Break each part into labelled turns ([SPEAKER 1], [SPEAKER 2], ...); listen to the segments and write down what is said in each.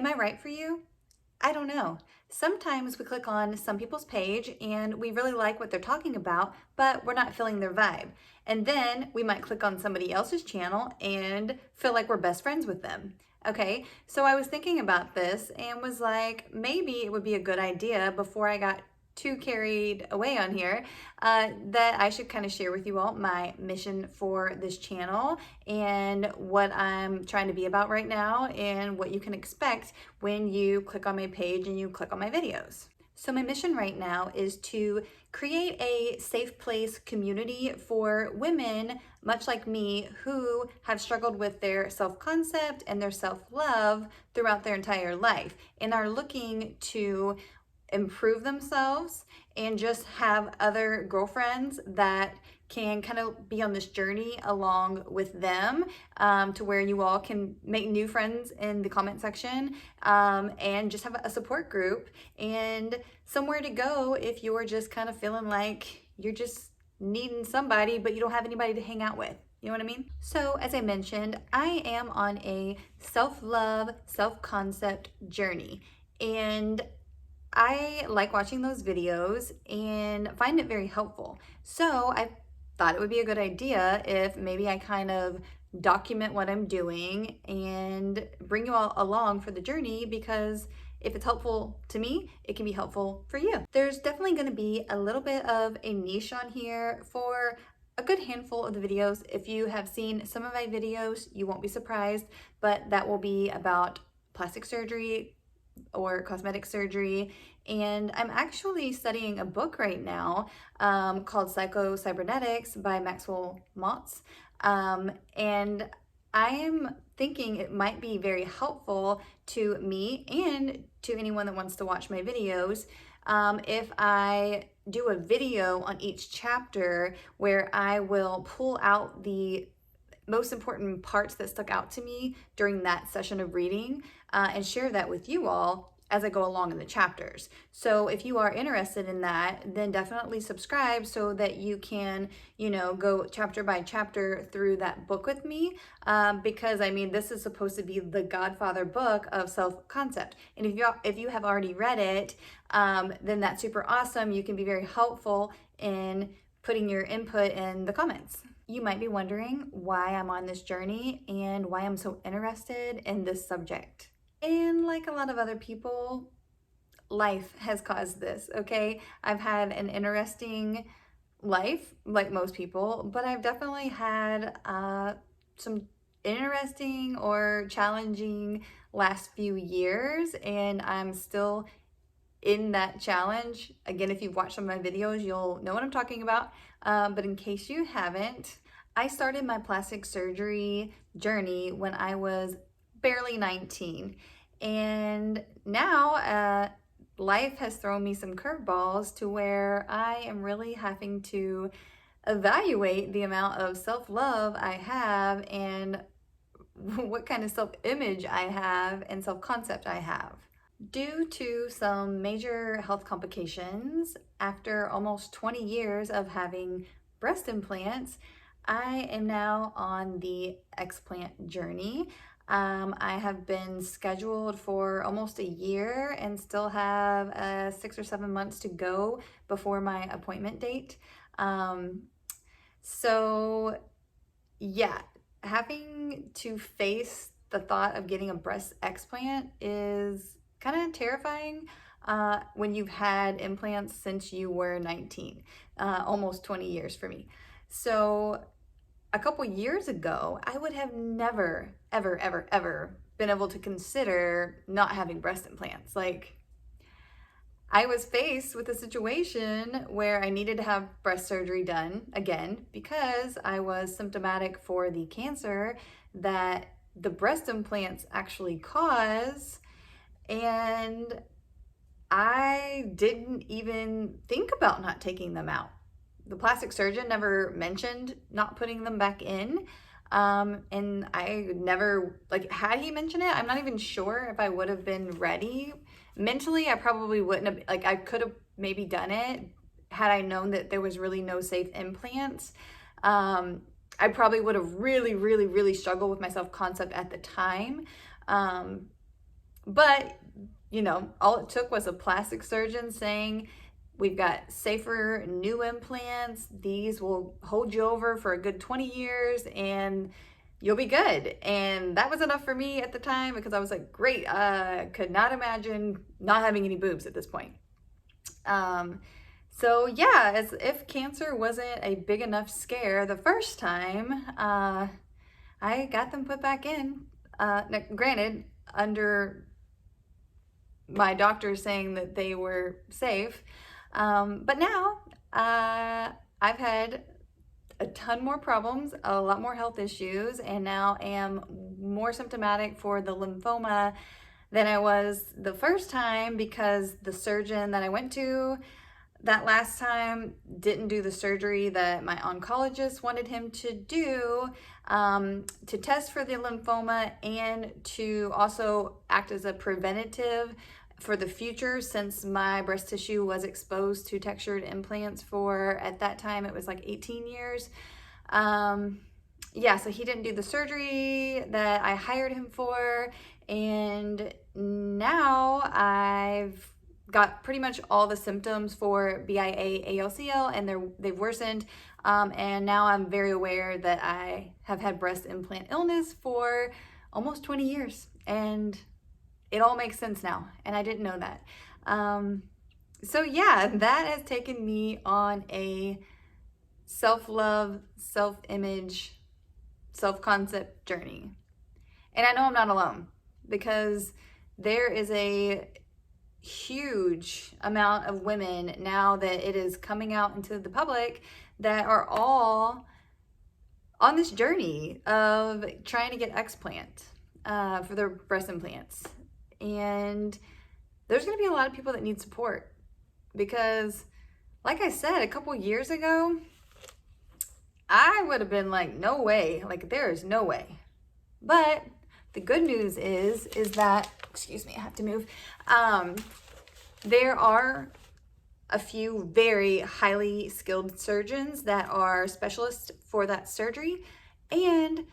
[SPEAKER 1] Am I right for you? I don't know. Sometimes we click on some people's page and we really like what they're talking about, but we're not feeling their vibe. And then we might click on somebody else's channel and feel like we're best friends with them. Okay, so I was thinking about this and was like, maybe it would be a good idea before I got too carried away on here, that I should kind of share with you all my mission for this channel and what I'm trying to be about right now and what you can expect when you click on my page and you click on my videos. So my mission right now is to create a safe place community for women much like me who have struggled with their self-concept and their self-love throughout their entire life and are looking to improve themselves and just have other girlfriends that can kind of be on this journey along with them, to where you all can make new friends in the comment section, and just have a support group and somewhere to go if you're just kind of feeling like you're just needing somebody but you don't have anybody to hang out with. You know what I mean? So as I mentioned, I am on a self-love, self-concept journey, and I like watching those videos and find it very helpful. So I thought it would be a good idea if maybe I kind of document what I'm doing and bring you all along for the journey, because if it's helpful to me, it can be helpful for you. There's definitely going to be a little bit of a niche on here for a good handful of the videos. If you have seen some of my videos, you won't be surprised, but that will be about plastic surgery or cosmetic surgery. And I'm actually studying a book right now, called Psycho-Cybernetics by Maxwell Maltz. And I am thinking it might be very helpful to me and to anyone that wants to watch my videos, if I do a video on each chapter where I will pull out the most important parts that stuck out to me during that session of reading, and share that with you all as I go along in the chapters. So if you are interested in that, then definitely subscribe so that you can, go chapter by chapter through that book with me, because I mean, this is supposed to be the Godfather book of self-concept. And if you have already read it, then that's super awesome. You can be very helpful in putting your input in the comments. You might be wondering why I'm on this journey and why I'm so interested in this subject. And like a lot of other people, life has caused this, okay? I've had an interesting life, like most people, but I've definitely had some interesting or challenging last few years, and I'm still in that challenge. Again, if you've watched some of my videos, you'll know what I'm talking about. But in case you haven't, I started my plastic surgery journey when I was barely 19. And now life has thrown me some curveballs to where I am really having to evaluate the amount of self-love I have and what kind of self-image I have and self-concept I have. Due to some major health complications, after almost 20 years of having breast implants, I am now on the explant journey. I have been scheduled for almost a year and still have 6 or 7 months to go before my appointment date. So yeah, having to face the thought of getting a breast explant is kind of terrifying when you've had implants since you were 19, almost 20 years for me. So a couple years ago, I would have never, ever, ever, ever been able to consider not having breast implants. Like, I was faced with a situation where I needed to have breast surgery done again because I was symptomatic for the cancer that the breast implants actually cause, and I didn't even think about not taking them out. The plastic surgeon never mentioned not putting them back in. And I never, had he mentioned it, I'm not even sure if I would have been ready. Mentally, I probably wouldn't have, I could have maybe done it had I known that there was really no safe implants. I probably would have really, really, really struggled with my self-concept at the time. But, all it took was a plastic surgeon saying, we've got safer new implants. These will hold you over for a good 20 years and you'll be good. And that was enough for me at the time because I was like, great. Could not imagine not having any boobs at this point. So yeah, as if cancer wasn't a big enough scare the first time, I got them put back in. Granted, under my doctor saying that they were safe. But now I've had a ton more problems, a lot more health issues, and now am more symptomatic for the lymphoma than I was the first time because the surgeon that I went to that last time didn't do the surgery that my oncologist wanted him to do, to test for the lymphoma and to also act as a preventative for the future, since my breast tissue was exposed to textured implants for, at that time, it was like 18 years. Yeah, so he didn't do the surgery that I hired him for, and now I've got pretty much all the symptoms for BIA-ALCL, and they've worsened. And now I'm very aware that I have had breast implant illness for almost 20 years, and it all makes sense now, and I didn't know that. So yeah, that has taken me on a self-love, self-image, self-concept journey. And I know I'm not alone, because there is a huge amount of women now that it is coming out into the public that are all on this journey of trying to get explant for their breast implants. And there's going to be a lot of people that need support because, like I said, a couple years ago, I would have been like, no way, like there is no way. But the good news is that, excuse me, I have to move. There are a few very highly skilled surgeons that are specialists for that surgery, and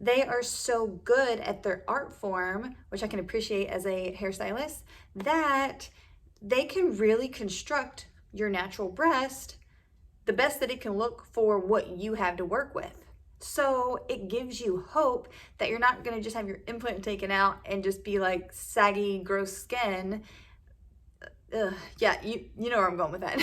[SPEAKER 1] they are so good at their art form, which I can appreciate as a hairstylist, that they can really construct your natural breast the best that it can look for what you have to work with. So it gives you hope that you're not gonna just have your implant taken out and just be like saggy, gross skin. Yeah, you know where I'm going with that.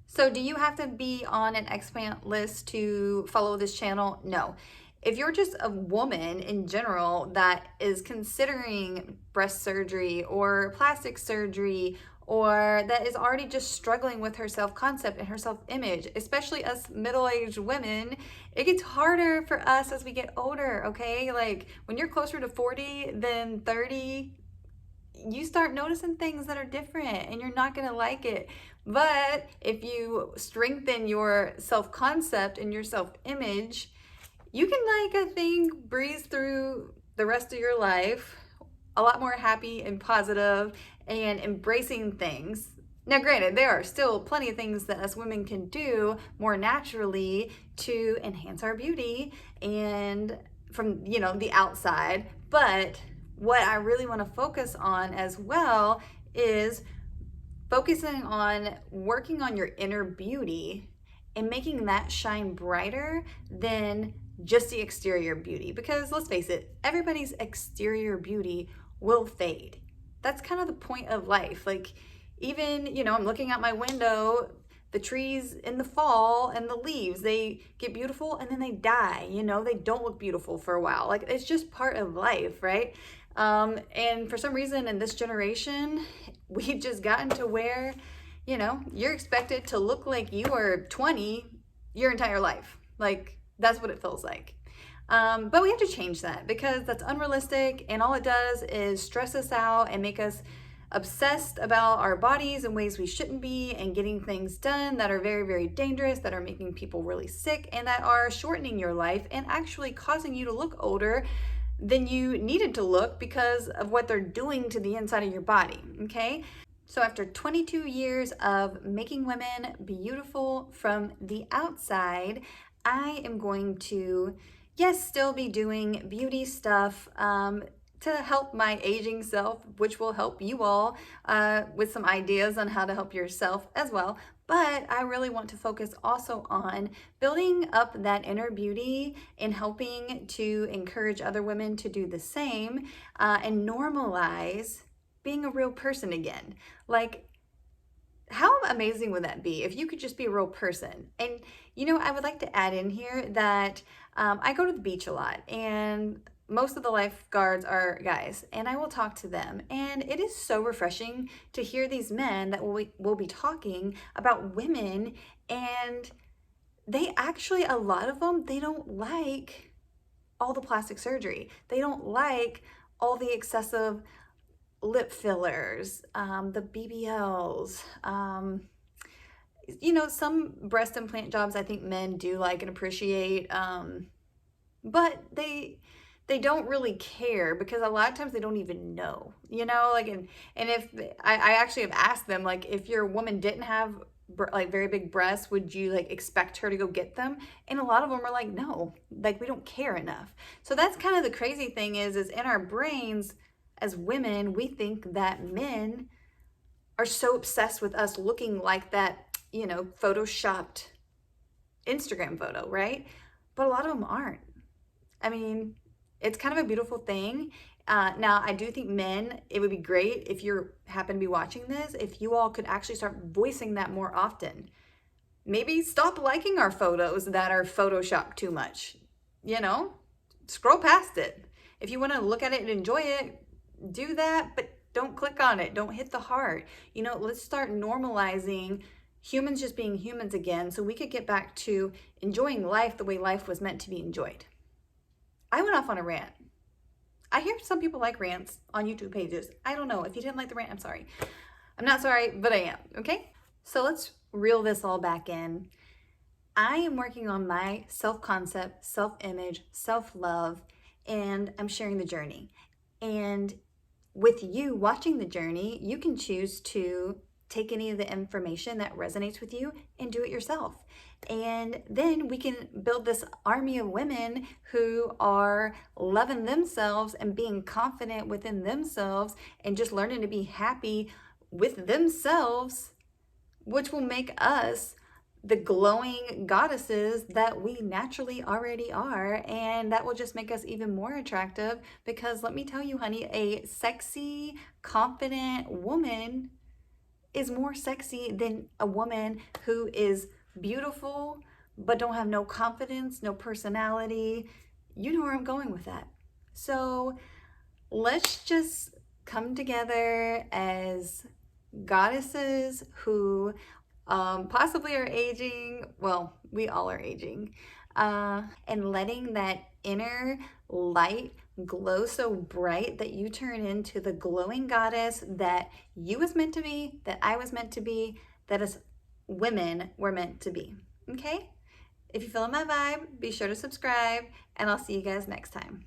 [SPEAKER 1] So do you have to be on an explant list to follow this channel? No. If you're just a woman in general that is considering breast surgery or plastic surgery, or that is already just struggling with her self-concept and her self-image, especially us middle-aged women, it gets harder for us as we get older, okay? Like when you're closer to 40 than 30, you start noticing things that are different and you're not gonna like it. But if you strengthen your self-concept and your self-image, you can, like, I think, breeze through the rest of your life a lot more happy and positive and embracing things. Now, granted, there are still plenty of things that us women can do more naturally to enhance our beauty and from, the outside. But what I really want to focus on as well is focusing on working on your inner beauty and making that shine brighter than just the exterior beauty. Because let's face it, everybody's exterior beauty will fade. That's kind of the point of life. Like, even, I'm looking out my window, the trees in the fall and the leaves, they get beautiful and then they die, they don't look beautiful for a while. Like, it's just part of life, right? And for some reason in this generation, we've just gotten to where, you're expected to look like you are 20 your entire life. Like, that's what it feels like. But we have to change that because that's unrealistic, and all it does is stress us out and make us obsessed about our bodies in ways we shouldn't be, and getting things done that are very, very dangerous, that are making people really sick, and that are shortening your life and actually causing you to look older than you needed to look because of what they're doing to the inside of your body, okay? So after 22 years of making women beautiful from the outside, I am going to, yes, still be doing beauty stuff to help my aging self, which will help you all with some ideas on how to help yourself as well. But I really want to focus also on building up that inner beauty and helping to encourage other women to do the same and normalize being a real person again. Like, how amazing would that be if you could just be a real person? And, I would like to add in here that I go to the beach a lot, and most of the lifeguards are guys, and I will talk to them. And it is so refreshing to hear these men that will be talking about women, and they actually, a lot of them, they don't like all the plastic surgery. They don't like all the excessive lip fillers, the BBLs, some breast implant jobs I think men do like and appreciate, but they don't really care because a lot of times they don't even know, like, and if I actually have asked them, like, if your woman didn't have like very big breasts, would you like expect her to go get them? And a lot of them are like, no, like, we don't care enough. So that's kind of the crazy thing is in our brains as women, we think that men are so obsessed with us looking like that, photoshopped Instagram photo, right? But a lot of them aren't. I mean, it's kind of a beautiful thing. Now, I do think men, it would be great if you happen to be watching this, if you all could actually start voicing that more often. Maybe stop liking our photos that are photoshopped too much. Scroll past it. If you want to look at it and enjoy it, do that, but don't click on it. Don't hit the heart. Let's start normalizing humans just being humans again so we could get back to enjoying life the way life was meant to be enjoyed. I went off on a rant. I hear some people like rants on YouTube pages. I don't know. If you didn't like the rant, I'm sorry. I'm not sorry, but I am, okay? So let's reel this all back in. I am working on my self-concept, self-image, self-love, and I'm sharing the journey. And with you watching the journey, you can choose to take any of the information that resonates with you and do it yourself. And then we can build this army of women who are loving themselves and being confident within themselves and just learning to be happy with themselves, which will make us the glowing goddesses that we naturally already are. And that will just make us even more attractive because let me tell you, honey, a sexy, confident woman is more sexy than a woman who is beautiful but don't have no confidence, no personality. You know where I'm going with that. So let's just come together as goddesses who possibly are aging. Well, we all are aging. And letting that inner light glow so bright that you turn into the glowing goddess that you was meant to be, that I was meant to be, that us women were meant to be. Okay? If you feel my vibe, be sure to subscribe, and I'll see you guys next time.